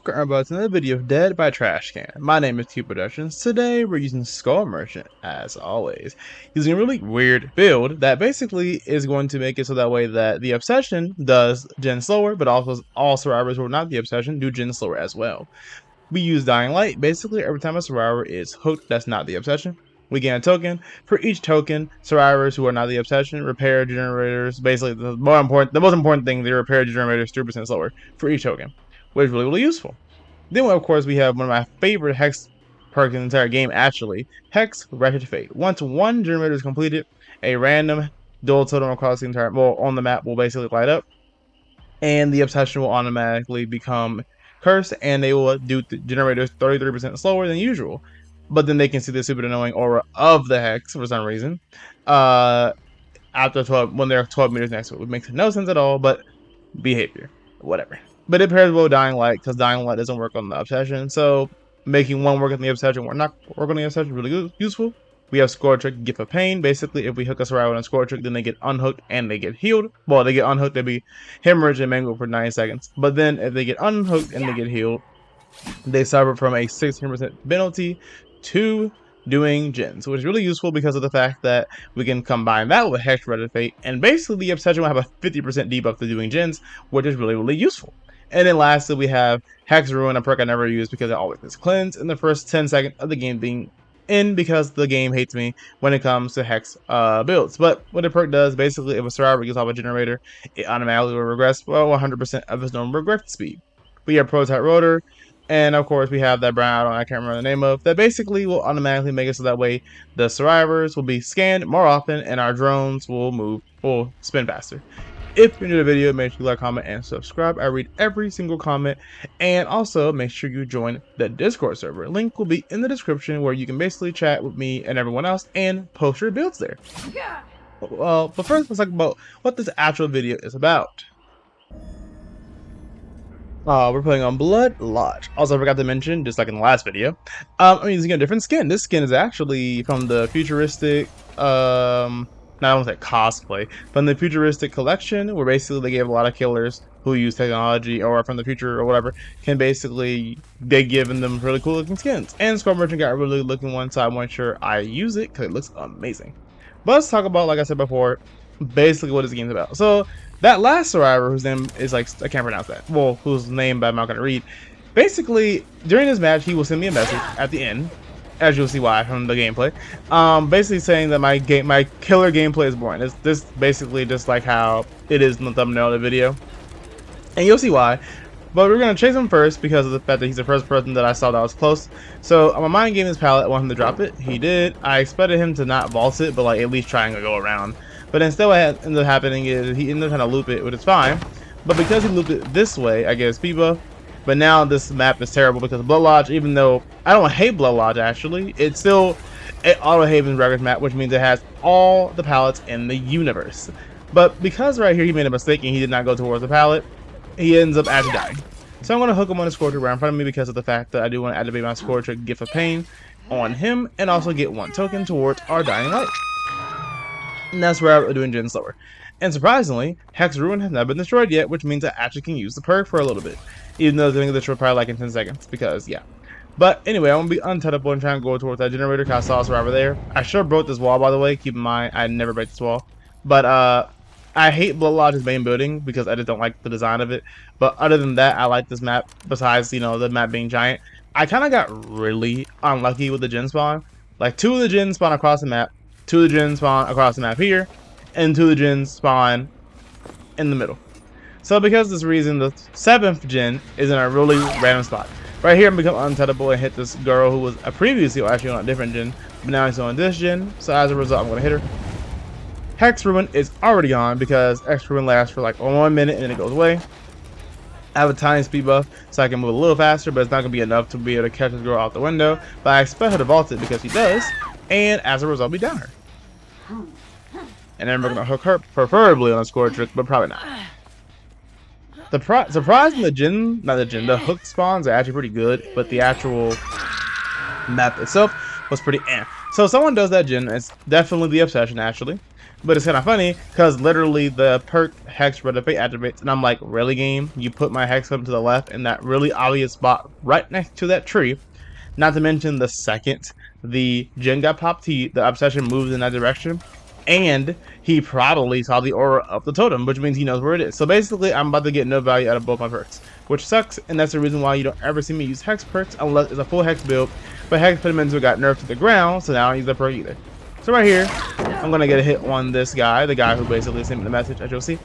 Welcome everybody to another video of Dead by Trash Can. My name is Cubeproductions. Today we're using Skull Merchant as always, using a really weird build that basically is going to make it so that way that the Obsession does gen slower, but also all survivors who are not the Obsession do gen slower as well. We use Dying Light. Basically every time a survivor is hooked that's not the Obsession, we gain a token. For each token, survivors who are not the Obsession repair generators. Basically the most important thing, they repair generators 3% slower for each token, which is really useful. Then, of course, we have one of my favorite Hex perks in the entire game, actually, Hex Wretched Fate. Once one generator is completed, a random dual totem across the entire, on the map will basically light up, and the Obsession will automatically become cursed, and they will do the generators 33% slower than usual. But then they can see the super annoying aura of the Hex for some reason. After 12, when they're 12 meters next to it, which makes no sense at all, but behavior, whatever. But it pairs well with Dying Light, because Dying Light doesn't work on the Obsession, so making one work on the Obsession or not work on the Obsession is really good, useful. We have Score Trick, Gift of Pain. Basically, if we hook us around on Score Trick, then they get unhooked and they get healed. Well, they get unhooked, they be hemorrhaged and mangled for 9 seconds. But then if they get unhooked and they get healed, they suffer from a 16% penalty to doing gens, which is really useful because of the fact that we can combine that with Hex Wretched Fate, and basically the Obsession will have a 50% debuff to doing gens, which is really useful. And then lastly, we have Hex Ruin, a perk I never use because it always gets cleansed in the first 10 seconds of the game being in, because the game hates me when it comes to Hex builds. But what the perk does, basically, if a survivor gets off a generator, it automatically will regress 100% of its normal regret speed. We have Prototype Rotor, and of course we have that brown I can't remember the name of, that basically will automatically make it so that way the survivors will be scanned more often and our drones will spin faster. If you enjoyed the video, make sure you like, comment, and subscribe. I read every single comment. And also make sure you join the Discord server. Link will be in the description, where you can basically chat with me and everyone else and post your builds there. But first let's talk about what this actual video is about. We're playing on Blood Lodge. Also, I forgot to mention, just like in the last video, I'm using a different skin. This skin is actually from the futuristic, not I won't say cosplay, from the futuristic collection, where basically they gave a lot of killers who use technology or from the future or whatever, they given them really cool looking skins. And Skull Merchant got a really good looking one, so I want sure I use it because it looks amazing. But let's talk about, like I said before, basically what this game's about. So that last survivor, whose name is I can't pronounce that. Well, whose name I'm not gonna read. Basically, during this match, he will send me a message at the end, as you'll see why from the gameplay. Basically saying that my killer gameplay is boring. It's this basically just like how it is in the thumbnail of the video, and you'll see why. But we're gonna chase him first because of the fact that he's the first person that I saw that was close. So I'm a mind game his pallet. I want him to drop it. He did. I expected him to not vault it, but like at least trying to go around. But instead what ended up happening is he ended up trying to loop it, which is fine. But because he looped it this way, I get his speed buff. But now this map is terrible because Blood Lodge, even though I don't hate Blood Lodge actually, it auto havens records map, which means it has all the pallets in the universe. But because right here he made a mistake and he did not go towards the pallet, he ends up actually dying. So I'm going to hook him on the Score Trick right in front of me because of the fact that I do want to activate my Score Trick Gift of Pain on him and also get one token towards our Dying Light. And that's where I'm doing gen slower. And surprisingly, Hex Ruin has not been destroyed yet, which means I actually can use the perk for a little bit. Even though the thing is destroyed probably like in 10 seconds, because yeah. But anyway, I'm going to be untethered and trying to go towards that generator because I saw a survivor there. I sure broke this wall, by the way. Keep in mind, I never break this wall. But I hate Blood Lodge's main building because I just don't like the design of it. But other than that, I like this map. Besides, you know, the map being giant, I kind of got really unlucky with the gen spawn. Like 2 of the gens spawn across the map, 2 of the gens spawn across the map here, and 2 of the gens spawn in the middle. So because of this reason, the 7th gen is in a really random spot. Right here, I'm become untethered and hit this girl who was previously actually on a different gen, but now he's on this gen. So as a result, I'm going to hit her. Hex Ruin is already on because Hex Ruin lasts for like 1 minute and then it goes away. I have a tiny speed buff so I can move a little faster, but it's not going to be enough to be able to catch this girl out the window. But I expect her to vault it because she does, and as a result, we down her. And then we're going to hook her, preferably on a Score Trick, but probably not. Surprising, the hook spawns are actually pretty good, but the actual map itself was pretty eh. So if someone does that gen, it's definitely the Obsession actually. But it's kind of funny because literally the perk Hex Red of Fate activates, and I'm like, really, game? You put my Hex up to the left in that really obvious spot right next to that tree. Not to mention the second the gen got popped, the obsession moves in that direction, and he probably saw the aura of the totem, which means he knows where it is. So basically, I'm about to get no value out of both my perks, which sucks, and that's the reason why you don't ever see me use Hex perks unless it's a full Hex build. But Hex Pendimental got nerfed to the ground, so now I don't use the perk either. So right here, I'm gonna get a hit on this guy, the guy who basically sent me the message, as you'll see.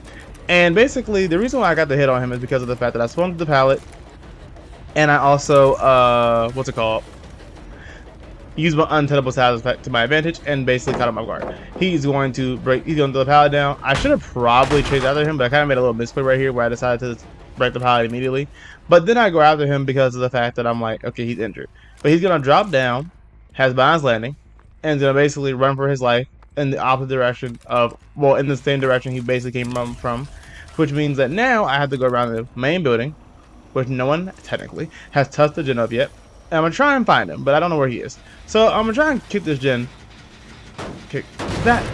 And basically, the reason why I got the hit on him is because of the fact that I swung to the pallet, and I also, what's it called? Use my untenable status effect to my advantage and basically caught him off guard. He's going to throw the pallet down. I should have probably chased after him, but I kind of made a little misplay right here where I decided to break the pallet immediately. But then I go after him because of the fact that I'm like, okay, he's injured. But he's going to drop down, has balance landing, and going to basically run for his life in the opposite direction of, well, in the same direction he basically came from, which means that now I have to go around the main building, which no one technically has touched the gen of yet. And I'm gonna try and find him, but I don't know where he is. So I'm gonna try and kick this gen. Kick that.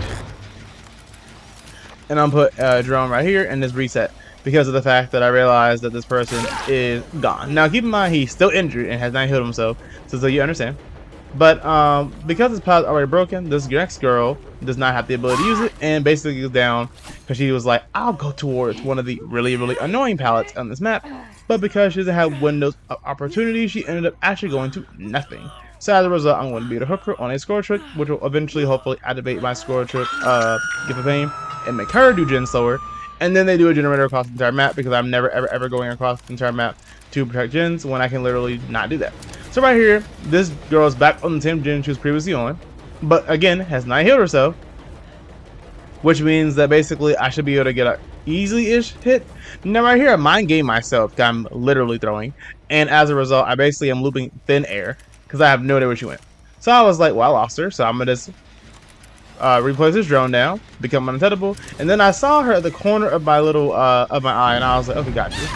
And I'm gonna put a drone right here and this reset because of the fact that I realized that this person is gone. Now keep in mind he's still injured and has not healed himself, so you understand. But because this pod is already broken, this next girl does not have the ability to use it and basically goes down because she was like, I'll go towards one of the really annoying pallets on this map. But because she doesn't have windows of opportunity, she ended up actually going to nothing. So as a result, I'm going to be able to hook her on a score trick, which will eventually hopefully activate my score trick, Gift of Fame, and make her do gen slower. And then they do a generator across the entire map because I'm never ever going across the entire map to protect gens when I can literally not do that. So right here, this girl is back on the same gen she was previously on, but again has not healed herself, which means that basically I should be able to get a easily-ish hit. Now right here I mind game myself, I'm literally throwing, and as a result I basically am looping thin air because I have no idea where she went. So I was like, well, I lost her, so I'm gonna just replace this drone now, become unattainable, and then I saw her at the corner of my little of my eye, and I was like, okay, got you.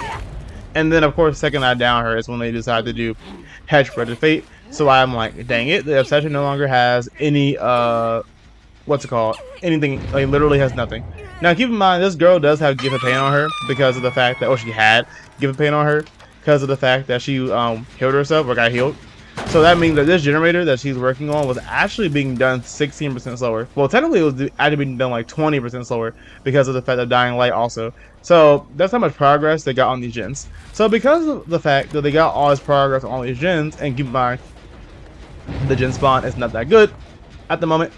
And then of course second I down her is when they decide to do Hedge Red of Fate. So I'm like, dang it, the obsession no longer has any what's it called? Anything, like literally has nothing. Now keep in mind this girl does have Gift of Pain on her because of the fact that, or she had Gift of Pain on her because of the fact that she healed herself or got healed. So that means that this generator that she's working on was actually being done 16% slower. Well, technically it was actually being done like 20% slower because of the fact of Dying Light also. So that's how much progress they got on these gens. So because of the fact that they got all this progress on all these gens, and keep in mind the gen spawn is not that good at the moment,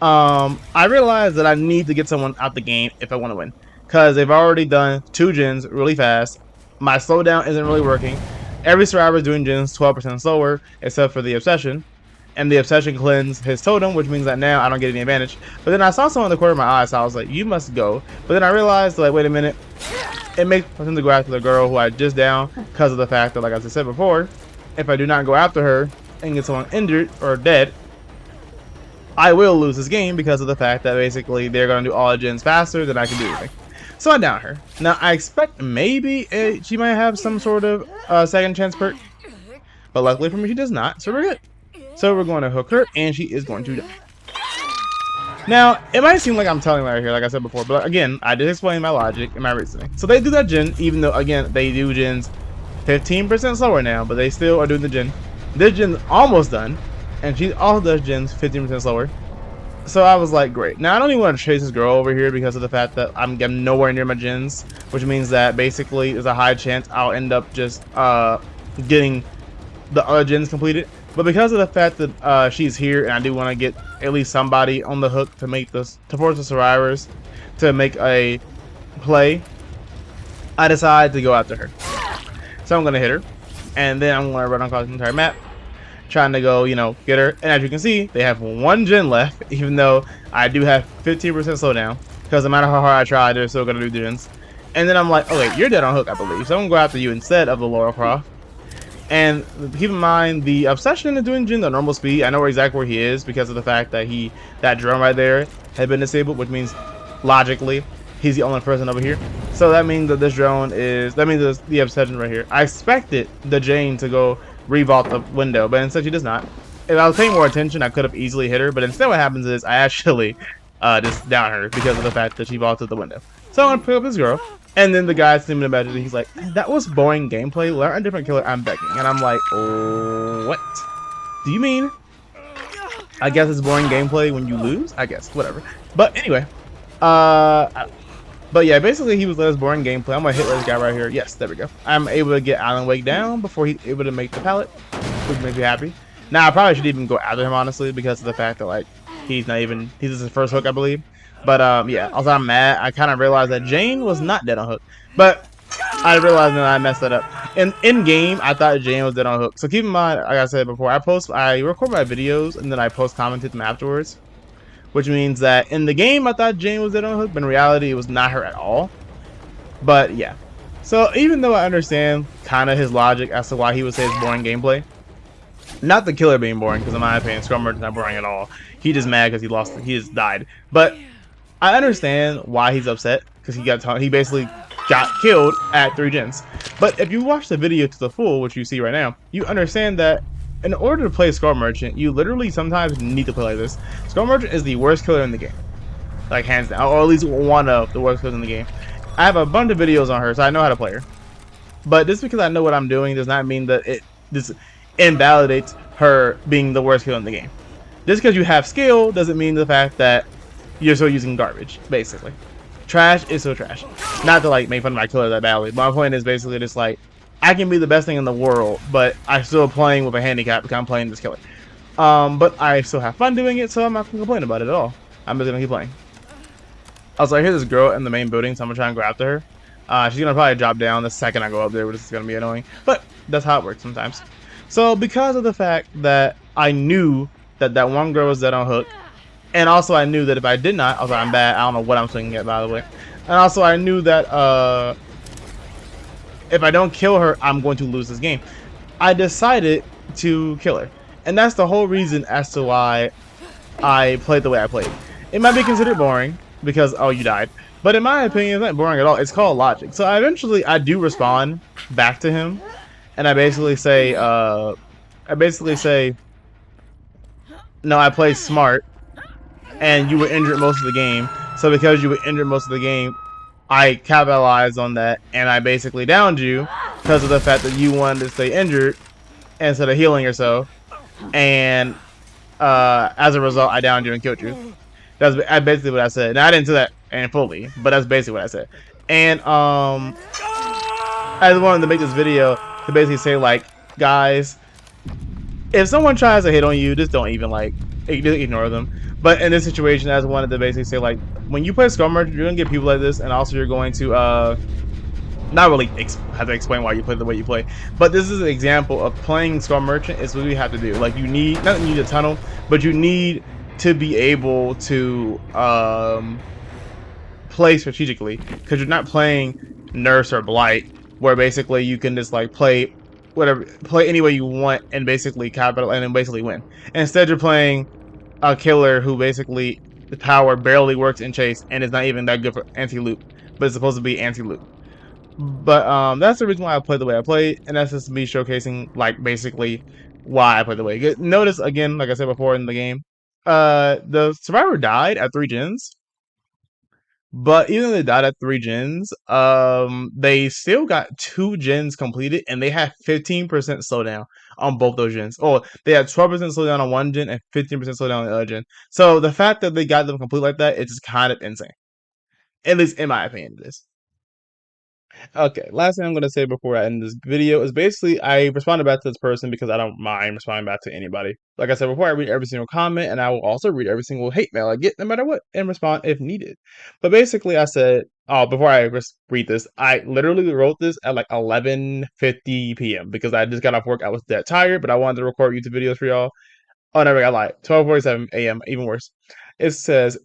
I realized that I need to get someone out the game if I want to win, because they've already done 2 gens really fast. My slowdown isn't really working. Every survivor is doing gens 12% slower except for the obsession, and the obsession cleansed his totem, which means that now I don't get any advantage. But then I saw someone in the corner of my eye, so I was like, you must go. But then I realized, like, wait a minute, it makes sense to go after the girl who I just downed because of the fact that, like I said before, if I do not go after her and get someone injured or dead, I will lose this game because of the fact that basically they're going to do all the gens faster than I can do anything. So I down her. Now I expect maybe she might have some sort of second chance perk, but luckily for me she does not, so we're good. So we're going to hook her and she is going to die. Now it might seem like I'm telling right here, like I said before, but again I did explain my logic and my reasoning. So they do that gen, even though again they do gens 15% slower now, but they still are doing the gen. This gen's almost done, and she also does gens 15% slower. So I was like, great. Now I don't even want to chase this girl over here because of the fact that I'm getting nowhere near my gens, which means that basically there's a high chance I'll end up just getting the other gens completed. But because of the fact that she's here and I do want to get at least somebody on the hook to make this, to force the survivors to make a play, I decided to go after her. So I'm going to hit her, and then I'm going to run across the entire map, trying to go, you know, get her. And as you can see, they have 1 gen left, even though I do have 15% slowdown, because no matter how hard I try, they're still gonna do gens. And then I'm like, oh wait, you're dead on hook, I believe, so I'm gonna go after you instead of the Laurel Croft. And keep in mind, the obsession is doing gens at normal speed. I know exactly where he is because of the fact that that drone right there had been disabled, which means logically he's the only person over here. So that means that this drone is, that means the obsession right here. I expected the Jane to go revault the window, but instead she does not. If I was paying more attention, I could have easily hit her, but instead what happens is I actually just down her because of the fact that she falls through the window. So I'm gonna pick up this girl, and then the guy seeming to imagine he's like, that was boring gameplay. Learn a different killer. I'm begging, and I'm like, oh, what? Do you mean? I guess it's boring gameplay when you lose. I guess whatever. But anyway, but yeah, basically he was less boring gameplay. I'm gonna hit this guy right here. Yes, there we go. I'm able to get Alan Wake down before he's able to make the pallet, which makes me happy. Now I probably should even go after him honestly because of the fact that like he's his first hook I believe. But yeah, also I'm mad. I kind of realized that Jane was not dead on hook, but I realized that I messed that up. And in game, I thought Jane was dead on hook. So keep in mind, like I said before, I record my videos and then I post commented them afterwards. Which means that in the game, I thought Jane was dead on hook, but in reality, it was not her at all. But yeah. So even though I understand kind of his logic as to why he would say it's boring gameplay, not the killer being boring, because in my opinion, Scrum Merchant's not boring at all. He just mad because he just died. But I understand why he's upset because he basically got killed at 3 gens. But if you watch the video to the full, which you see right now, you understand that in order to play Skull Merchant, you literally sometimes need to play like this. Skull Merchant is the worst killer in the game, like hands down, or at least one of the worst killers in the game. I have a bunch of videos on her, so I know how to play her. But just because I know what I'm doing does not mean that this invalidates her being the worst killer in the game. Just because you have skill doesn't mean the fact that you're still using garbage, basically. Trash is still trash. Not to like make fun of my killer that badly. My point is basically just like I can be the best thing in the world, but I'm still playing with a handicap because I'm playing this killer. But I still have fun doing it, so I'm not gonna complain about it at all. I'm just gonna keep playing. Also, I hear this girl in the main building, so I'm gonna try and go after her. She's gonna probably drop down the second I go up there, which is gonna be annoying. But that's how it works sometimes. So because of the fact that I knew that that one girl was dead on hook, and also I knew that if I did not, also I'm bad. I don't know what I'm swinging at, by the way. And also I knew that if I don't kill her, I'm going to lose this game. I decided to kill her, and that's the whole reason as to why I played the way I played. It might be considered boring because oh you died, but in my opinion, it's not boring at all. It's called logic. So I do respond back to him, and I basically say no, I play smart, and you were injured most of the game. So because you were injured most of the game, I capitalized on that, and I basically downed you because of the fact that you wanted to stay injured instead of healing yourself. And as a result, I downed you and killed you. That's basically what I said. Now I didn't say that and fully, but that's basically what I said. And I wanted to make this video to basically say like, guys, if someone tries to hit on you, just don't even like ignore them. But in this situation, I just wanted to basically say like, when you play Skull Merchant, you're gonna get people like this, and also you're going to not really have to explain why you play the way you play, but this is an example of playing Skull Merchant is what you have to do. Like you need not need a tunnel, but you need to be able to play strategically, because you're not playing Nurse or Blight, where basically you can just like play any way you want and basically capital and then basically win. And instead, you're playing a killer who basically the power barely works in chase and is not even that good for anti-loop, but it's supposed to be anti-loop. But that's the reason why I play the way I play, and that's just me showcasing like basically why I play the way. Notice again, like I said before in the game, the survivor died at 3 gens, but even though they died at 3 gens, they still got 2 gens completed, and they had 15% slowdown on both those gens. Oh, they had 12% slowdown on one gen and 15% slowdown on the other gen. So the fact that they got them complete like that, it's just kind of insane. At least in my opinion, it is. Okay, last thing I'm going to say before I end this video is basically I responded back to this person because I don't mind responding back to anybody. Like I said before, I read every single comment, and I will also read every single hate mail I get no matter what and respond if needed. But basically I said, oh, before I read this, I literally wrote this at like 11:50 p.m. because I just got off work. I was dead tired, but I wanted to record YouTube videos for y'all. Oh, never got lied. 12:47 a.m. even worse. It says,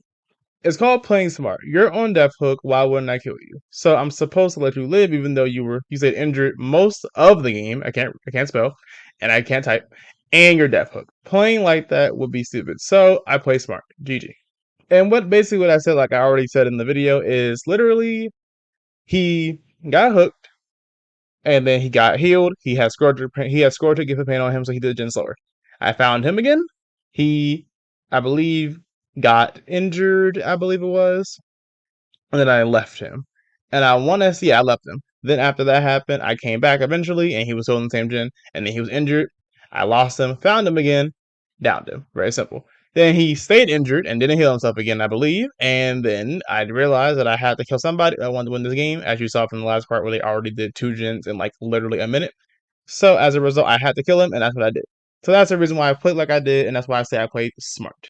it's called playing smart. You're on death hook. Why wouldn't I kill you? So I'm supposed to let you live, even though you said injured most of the game. I can't spell, and I can't type. And you're death hook. Playing like that would be stupid. So I play smart. GG. And what I said, like I already said in the video, is literally he got hooked, and then he got healed. He had Scourge give the pain on him, so he did gen slower. I found him again. I believe got injured, I believe it was, and then I left him. And I want to see, I left him. Then after that happened, I came back eventually, and he was still in the same gen, and then he was injured. I lost him, found him again, downed him. Very simple. Then he stayed injured and didn't heal himself again, I believe. And then I realized that I had to kill somebody. I wanted to win this game, as you saw from the last part where they already did 2 gens in like literally a minute. So as a result, I had to kill him, and that's what I did. So that's the reason why I played like I did, and that's why I say I played smart.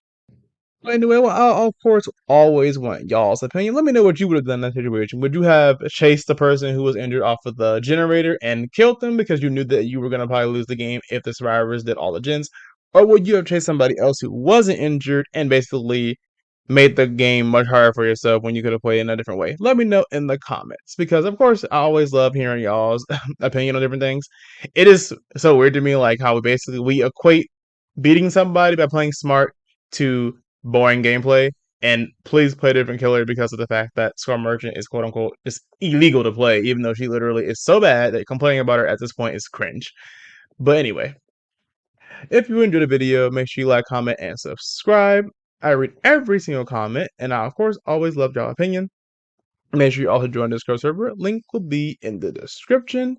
But anyway, well, I'll of course always want y'all's opinion. Let me know what you would have done in that situation. Would you have chased the person who was injured off of the generator and killed them because you knew that you were going to probably lose the game if the survivors did all the gens? Or would you have chased somebody else who wasn't injured and basically made the game much harder for yourself when you could have played in a different way? Let me know in the comments because, of course, I always love hearing y'all's opinion on different things. It is so weird to me, like how we equate beating somebody by playing smart to boring gameplay. And please play a different killer because of the fact that Scrum Merchant is quote unquote just illegal to play, even though she literally is so bad that complaining about her at this point is cringe. But anyway, if you enjoyed the video, make sure you like, comment, and subscribe. I read every single comment, and I of course always love y'all opinion. Make sure you also join the Discord server. Link will be in the description.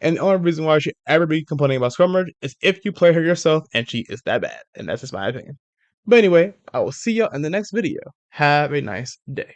And the only reason why I should ever be complaining about Scrum Merge is if you play her yourself and she is that bad. And that's just my opinion. But anyway, I will see y'all in the next video. Have a nice day.